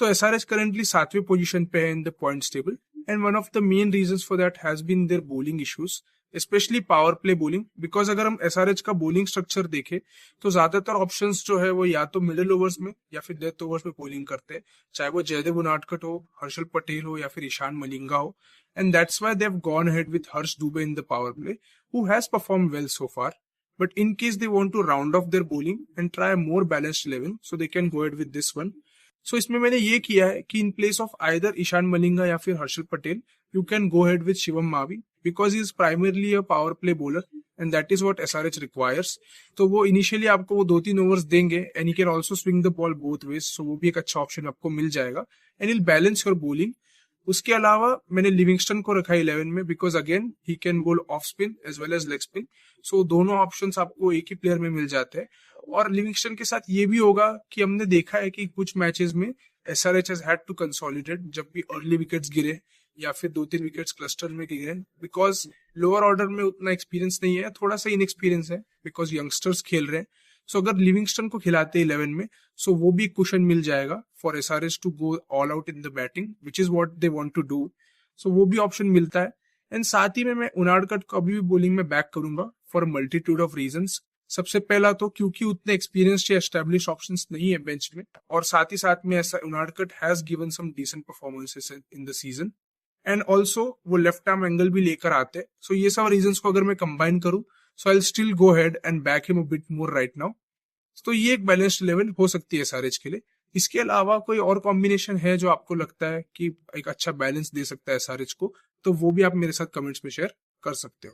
तो SRH currently 7वें position पे है in the points table and one of the main reasons for that has been their bowling issues, especially power play bowling. Because अगर हम SRH का bowling structure देखें तो ज्यादातर options जो है वो या तो मिडिल ओवर्स में या फिर डेथ ओवर्स में बॉलिंग करते हैं, चाहे वो जयदेव उनाडकट हो, हर्षल पटेल हो या फिर ईशान मलिंगा हो। And that's why they have gone ahead with Harsh Dubey in the power play, who has perform well so far. But in case they want to round off their bowling and try a more balanced 11, so they can go ahead with this one. So इसमें मैंने ये किया है कि in place of either Ishan Malinga या फिर Harshal Patel, you can go ahead with Shivam Mavi because he is primarily a power play bowler and that is what SRH requires. तो वो initially आपको वो 2-3 overs देंगे and he can also swing the ball both ways, so वो भी एक अच्छा option आपको मिल जाएगा and he'll balance your bowling. उसके अलावा मैंने लिविंगस्टन को रखा 11 में because again he can bowl off spin as well as leg spin, so दोनों ऑप्शंस आपको एक ही प्लेयर में मिल जाते हैं। और लिविंगस्टन के साथ ये भी होगा कि हमने देखा है कि कुछ मैचेस में SRH has had to consolidate जब भी अर्ली विकेट्स गिरे या फिर 2-3 विकेट्स क्लस्टर में गिरे, बिकॉज लोअर ऑर्डर में उतना एक्सपीरियंस नहीं है, थोड़ा सा इनएक्सपीरियंस है बिकॉज यंगस्टर्स खेल रहे हैं। सो अगर लिविंगस्टन को खिलाते 11 में, सो वो भी कुशन मिल जाएगा for SRH to go all out in the batting which is what they want to do. So वो भी ऑप्शन मिलता है। एंड साथ ही में मैं उनाडकट को अभी भी बॉलिंग में बैक करूंगा फॉर मल्टीट्यूड ऑफ रीजंस। सबसे पहला तो क्योंकि उतने एक्सपीरियंस्ड या एस्टेब्लिश ऑप्शंस नहीं है बेंच में, और साथ ही साथ में ऐसा Unadkat has given some decent performances in the season and also वो लेफ्ट आर्म एंगल भी लेकर आते हैं। सो ये सब रीजंस को अगर मैं कंबाइन करूं, so I will still go head and back him a bit more right now. तो ये एक बैलेंस्ड लेवल हो सकती है एसआरएच के लिए। इसके अलावा कोई और कॉम्बिनेशन है जो आपको लगता है कि एक अच्छा बैलेंस दे सकता है एसआरएच को, तो वो भी आप मेरे साथ कमेंट्स में शेयर कर सकते हो।